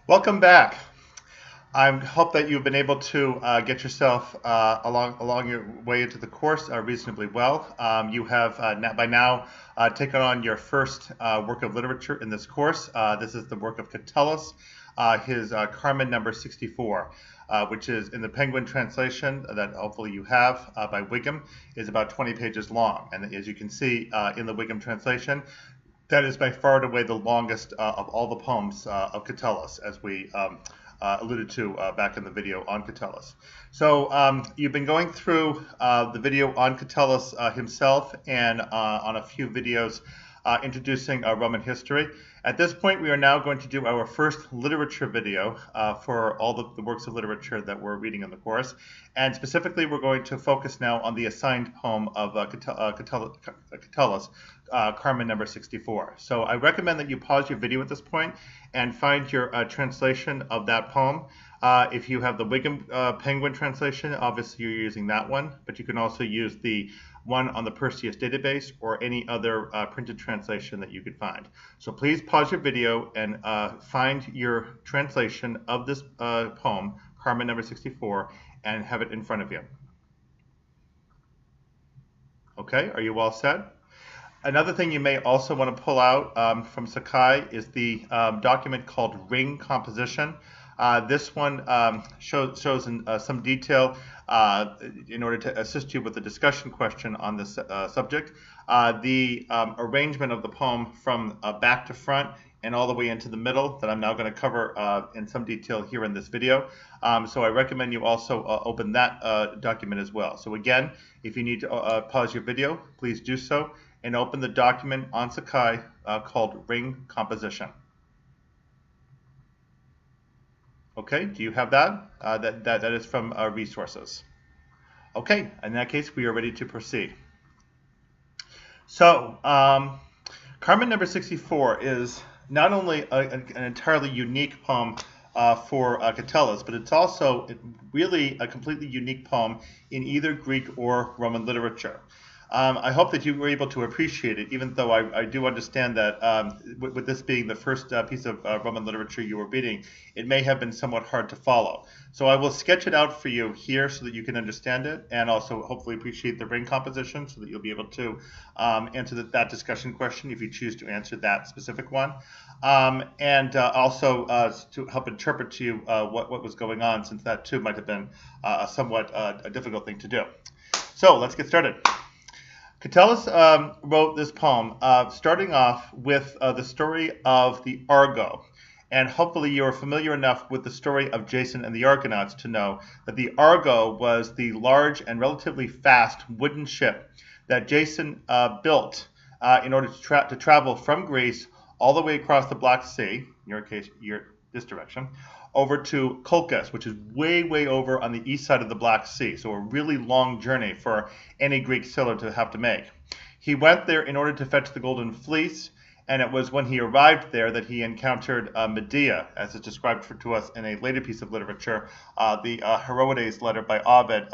Welcome back. I hope that you've been able to get yourself along your way into the course reasonably well. You have by now taken on your first work of literature in this course. This is the work of Catullus, his Carmen number 64, which is in the Penguin translation that hopefully you have by Wigham, is about 20 pages long. And as you can see in the Wigham translation, that is by far and away the longest of all the poems of Catullus, as we alluded to back in the video on Catullus. So you've been going through the video on Catullus himself and on a few videos introducing Roman history. At this point, we are now going to do our first literature video for all the works of literature that we're reading in the course. And specifically, we're going to focus now on the assigned poem of Catullus, Carmen number 64. So I recommend that you pause your video at this point and find your translation of that poem. If you have the Wigham Penguin translation, obviously you're using that one, but you can also use the one on the Perseus database or any other printed translation that you could find. So please pause your video and find your translation of this poem, Carmen number 64, and have it in front of you. Okay, are you all set? Another thing you may also want to pull out from Sakai is the document called Ring Composition. This one shows in some detail in order to assist you with the discussion question on this subject, the arrangement of the poem from back to front and all the way into the middle that I'm now going to cover in some detail here in this video. So I recommend you also open that document as well. So again, if you need to pause your video, please do so and open the document on Sakai called Ring Composition. Okay, do you have that? That is from resources. Okay, in that case, we are ready to proceed. So, Carmen number 64 is not only an entirely unique poem for Catullus, but it's also really a completely unique poem in either Greek or Roman literature. I hope that you were able to appreciate it, even though I do understand that with this being the first piece of Roman literature you were reading, it may have been somewhat hard to follow. So I will sketch it out for you here so that you can understand it and also hopefully appreciate the ring composition so that you'll be able to answer that discussion question if you choose to answer that specific one. And also to help interpret to you what was going on, since that too might have been a somewhat a difficult thing to do. So let's get started. Catullus wrote this poem starting off with the story of the Argo. And hopefully you're familiar enough with the story of Jason and the Argonauts to know that the Argo was the large and relatively fast wooden ship that Jason built in order to travel from Greece all the way across the Black Sea, in your case, this direction, over to Colchis, which is way, way over on the east side of the Black Sea. So a really long journey for any Greek sailor to have to make. He went there in order to fetch the Golden Fleece, and it was when he arrived there that he encountered Medea, as is described to us in a later piece of literature, the Heroides letter by Ovid,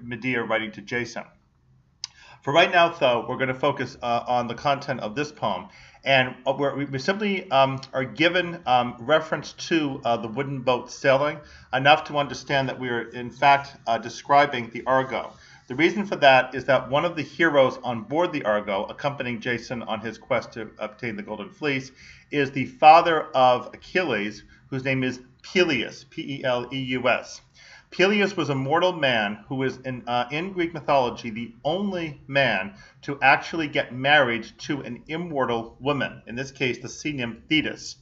Medea writing to Jason. For right now, though, we're going to focus on the content of this poem. And we simply are given reference to the wooden boat sailing, enough to understand that we are, in fact, describing the Argo. The reason for that is that one of the heroes on board the Argo, accompanying Jason on his quest to obtain the Golden Fleece, is the father of Achilles, whose name is Peleus, P-E-L-E-U-S. Peleus was a mortal man who was, in Greek mythology, the only man to actually get married to an immortal woman, in this case, the sea nymph Thetis.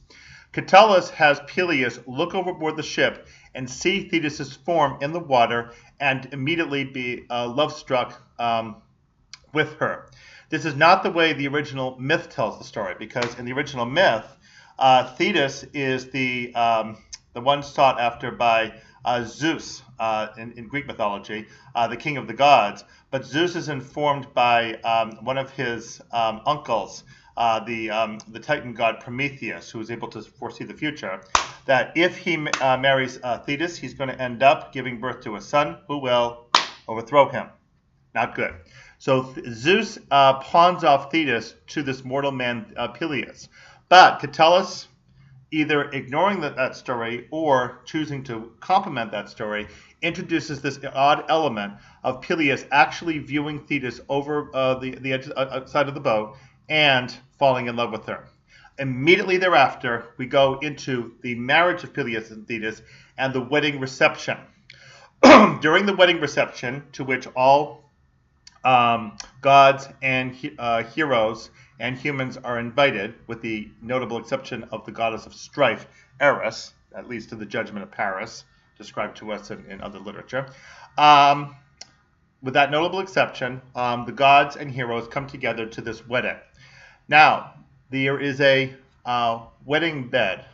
Catullus has Peleus look overboard the ship and see Thetis' form in the water and immediately be love-struck with her. This is not the way the original myth tells the story, because in the original myth, Thetis is the one sought after by Zeus in Greek mythology, the king of the gods. But Zeus is informed by one of his uncles, the Titan god Prometheus, who is able to foresee the future, that if he marries Thetis, he's going to end up giving birth to a son who will overthrow him. Not good. So Zeus pawns off Thetis to this mortal man Peleus. But Catullus either ignoring that story or choosing to complement that story, introduces this odd element of Peleus actually viewing Thetis over the edge, side of the boat and falling in love with her. Immediately thereafter, we go into the marriage of Peleus and Thetis and the wedding reception. During the wedding reception, to which all gods and heroes and humans are invited, with the notable exception of the goddess of strife, Eris, at least in the Judgment of Paris, described to us in other literature. With that notable exception, the gods and heroes come together to this wedding. Now, there is a wedding bed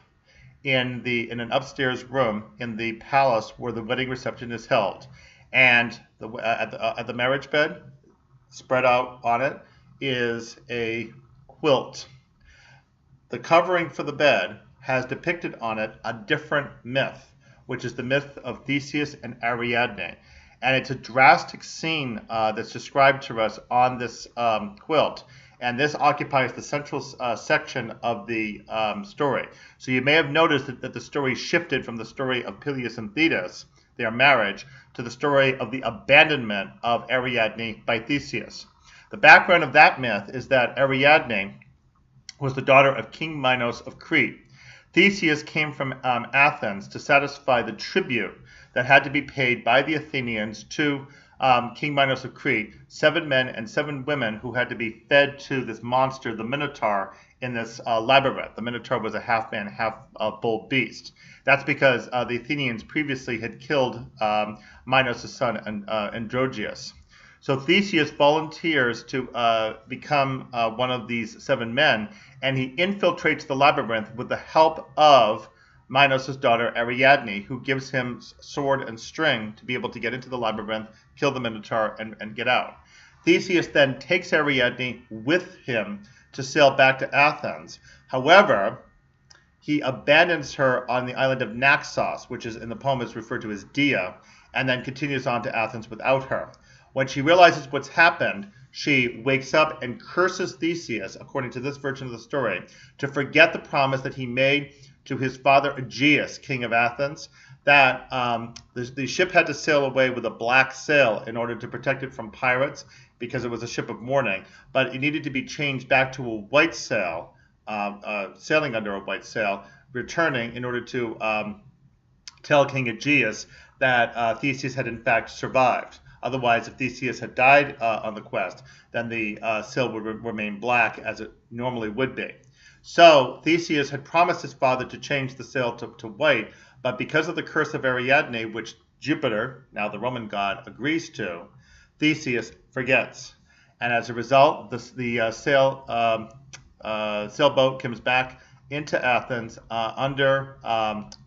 in an upstairs room in the palace where the wedding reception is held, and at the marriage bed, spread out on it, is a quilt. The covering for the bed has depicted on it a different myth, which is the myth of Theseus and Ariadne. And it's a drastic scene that's described to us on this quilt. And this occupies the central section of the story. So you may have noticed that the story shifted from the story of Peleus and Thetis, their marriage, to the story of the abandonment of Ariadne by Theseus. The background of that myth is that Ariadne was the daughter of King Minos of Crete. Theseus came from Athens to satisfy the tribute that had to be paid by the Athenians to King Minos of Crete, 7 men and 7 women who had to be fed to this monster, the Minotaur, in this labyrinth. The Minotaur was a half-man, half-bull beast. That's because the Athenians previously had killed Minos' son, Androgeus. So Theseus volunteers to become one of these 7 men, and he infiltrates the labyrinth with the help of Minos' daughter Ariadne, who gives him sword and string to be able to get into the labyrinth, kill the Minotaur, and get out. Theseus then takes Ariadne with him to sail back to Athens. However, he abandons her on the island of Naxos, which is in the poem is referred to as Dia, and then continues on to Athens without her. When she realizes what's happened, she wakes up and curses Theseus, according to this version of the story, to forget the promise that he made to his father Aegeus, king of Athens, that the ship had to sail away with a black sail in order to protect it from pirates, because it was a ship of mourning, but it needed to be changed back to a white sail, sailing under a white sail, returning in order to tell King Aegeus that Theseus had in fact survived. Otherwise, if Theseus had died on the quest, then the sail would remain black, as it normally would be. So Theseus had promised his father to change the sail to white, but because of the curse of Ariadne, which Jupiter, now the Roman god, agrees to, Theseus forgets. And as a result, the sailboat comes back into Athens under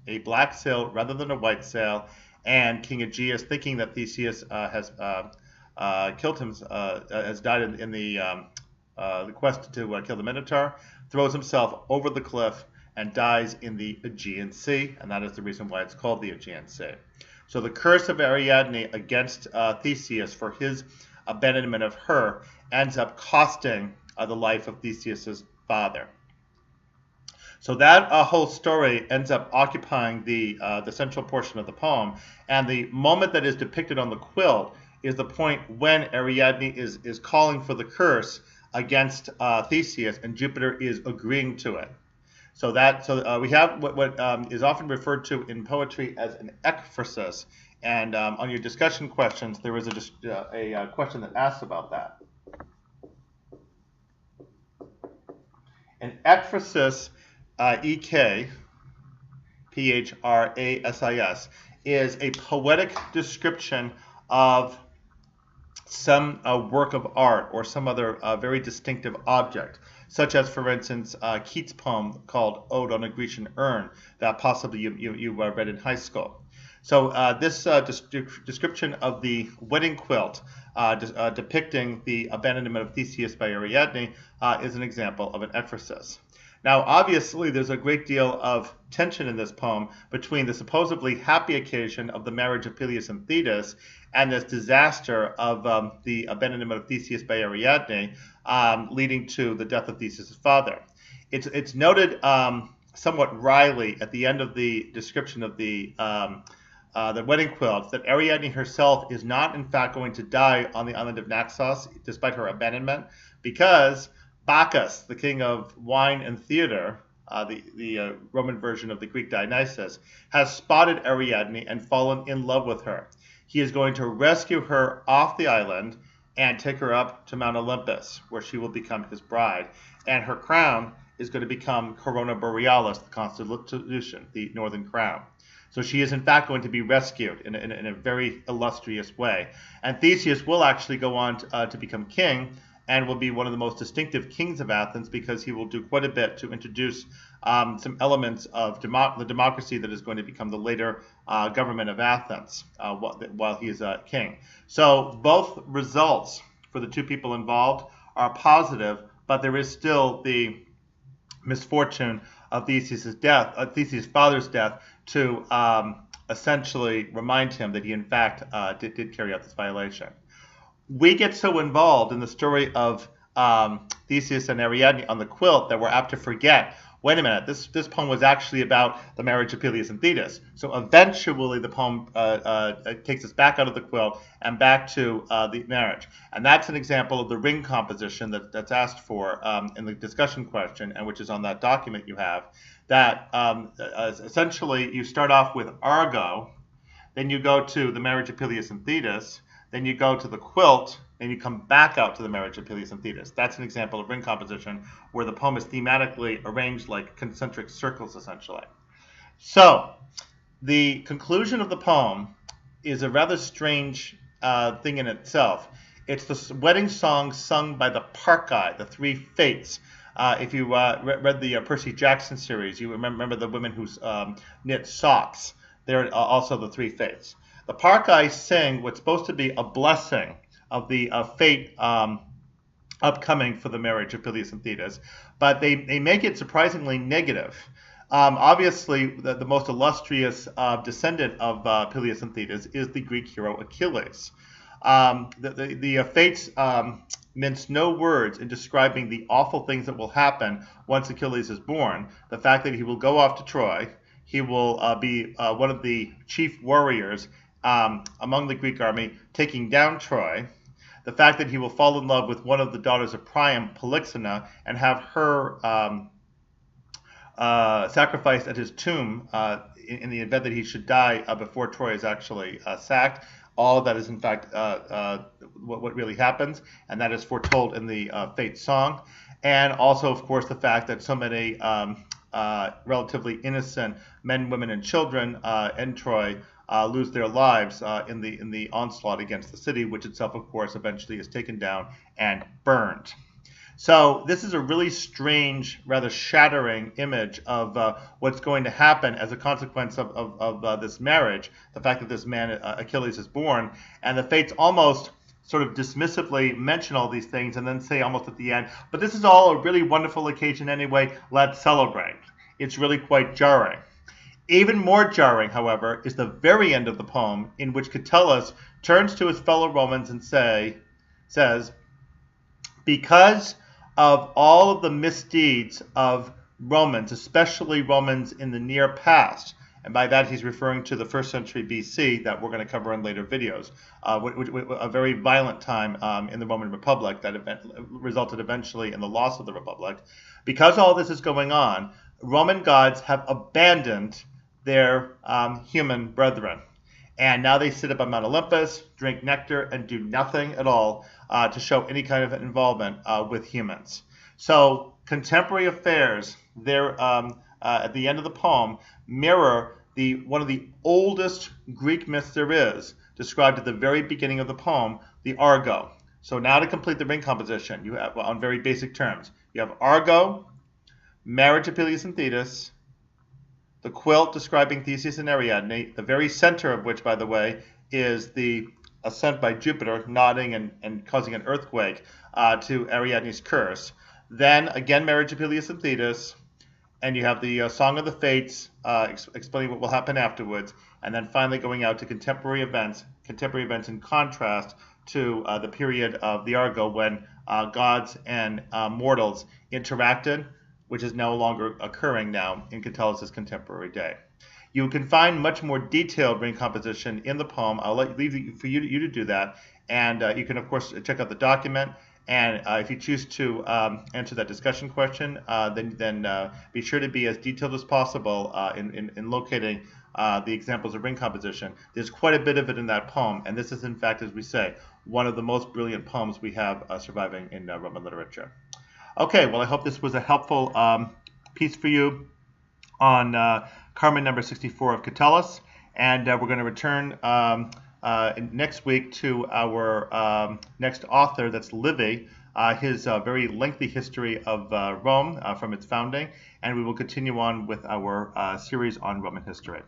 a black sail rather than a white sail, and King Aegeus, thinking that Theseus has killed him, has died in the quest to kill the Minotaur, throws himself over the cliff and dies in the Aegean Sea, and that is the reason why it's called the Aegean Sea. So the curse of Ariadne against Theseus for his abandonment of her ends up costing the life of Theseus's father. So that whole story ends up occupying the central portion of the poem, and the moment that is depicted on the quilt is the point when Ariadne is calling for the curse against Theseus, and Jupiter is agreeing to it. So we have what is often referred to in poetry as an ekphrasis, and on your discussion questions, there was a question that asks about that. An ekphrasis, E-K-P-H-R-A-S-I-S, is a poetic description of some work of art or some other very distinctive object, such as, for instance, Keats' poem called Ode on a Grecian Urn that possibly you read in high school. So this description of the wedding quilt depicting the abandonment of Theseus by Ariadne is an example of an ekphrasis. Now, obviously, there's a great deal of tension in this poem between the supposedly happy occasion of the marriage of Peleus and Thetis and this disaster of the abandonment of Theseus by Ariadne, leading to the death of Theseus' father. It's noted somewhat wryly at the end of the description of the wedding quilt that Ariadne herself is not in fact going to die on the island of Naxos, despite her abandonment, because Bacchus, the king of wine and theater, the Roman version of the Greek Dionysus, has spotted Ariadne and fallen in love with her. He is going to rescue her off the island and take her up to Mount Olympus, where she will become his bride. And her crown is going to become Corona Borealis, the constellation, the northern crown. So she is in fact going to be rescued in a very illustrious way. And Theseus will actually go on to become king, and will be one of the most distinctive kings of Athens, because he will do quite a bit to introduce some elements of the democracy that is going to become the later government of Athens while he is king. So both results for the two people involved are positive, but there is still the misfortune of Theseus' death, Theseus' father's death, to essentially remind him that he in fact did carry out this violation. We get so involved in the story of Theseus and Ariadne on the quilt that we're apt to forget, wait a minute, this poem was actually about the marriage of Peleus and Thetis. So eventually the poem takes us back out of the quilt and back to the marriage. And that's an example of the ring composition that's asked for in the discussion question, and which is on that document you have, that essentially you start off with Argo, then you go to the marriage of Peleus and Thetis, then you go to the quilt, and you come back out to the marriage of Peleus and Thetis. That's an example of ring composition where the poem is thematically arranged like concentric circles, essentially. So the conclusion of the poem is a rather strange thing in itself. It's the wedding song sung by the Parcae, the three fates. If you read the Percy Jackson series, you remember the women who knit socks. They're also the three fates. The Parcae sing what's supposed to be a blessing of the fate upcoming for the marriage of Peleus and Thetis, but they make it surprisingly negative. Obviously, the most illustrious descendant of Peleus and Thetis is the Greek hero Achilles. The fates mince no words in describing the awful things that will happen once Achilles is born. The fact that he will go off to Troy, he will be one of the chief warriors among the Greek army, taking down Troy. The fact that he will fall in love with one of the daughters of Priam, Polyxena, and have her sacrificed at his tomb in the event that he should die before Troy is actually sacked. All of that is in fact what really happens, and that is foretold in the Fate song. And also, of course, the fact that so many relatively innocent men, women, and children in Troy lose their lives in the onslaught against the city, which itself, of course, eventually is taken down and burned. So this is a really strange, rather shattering image of what's going to happen as a consequence of this marriage, the fact that this man, Achilles, is born, and the fates almost sort of dismissively mention all these things and then say almost at the end, but this is all a really wonderful occasion anyway, let's celebrate. It's really quite jarring. Even more jarring, however, is the very end of the poem, in which Catullus turns to his fellow Romans and says, because of all of the misdeeds of Romans, especially Romans in the near past, and by that he's referring to the 1st century BC that we're going to cover in later videos, a very violent time in the Roman Republic that resulted eventually in the loss of the Republic. Because all this is going on, Roman gods have abandoned their human brethren. And now they sit up on Mount Olympus, drink nectar, and do nothing at all to show any kind of involvement with humans. So contemporary affairs there at the end of the poem mirror one of the oldest Greek myths there is, described at the very beginning of the poem, the Argo. So now to complete the ring composition, you have, on very basic terms, you have Argo, marriage of Peleus and Thetis, the quilt describing Theseus and Ariadne, the very center of which, by the way, is the ascent by Jupiter, nodding and causing an earthquake to Ariadne's curse. Then, again, marriage of Peleus and Thetis, and you have the Song of the Fates explaining what will happen afterwards, and then finally going out to contemporary events in contrast to the period of the Argo when gods and mortals interacted, which is no longer occurring now in Catullus' contemporary day. You can find much more detailed ring composition in the poem. I'll leave it for you to do that, and you can of course check out the document. And if you choose to answer that discussion question, then be sure to be as detailed as possible in locating the examples of ring composition. There's quite a bit of it in that poem, and this is in fact, as we say, one of the most brilliant poems we have surviving in Roman literature. Okay, well I hope this was a helpful piece for you on Carmen number 64 of Catullus, and we're going to return next week to our next author, that's Livy, his very lengthy history of Rome from its founding, and we will continue on with our series on Roman history.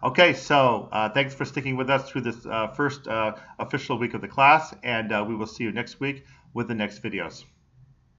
Okay, so thanks for sticking with us through this first official week of the class, and we will see you next week with the next videos.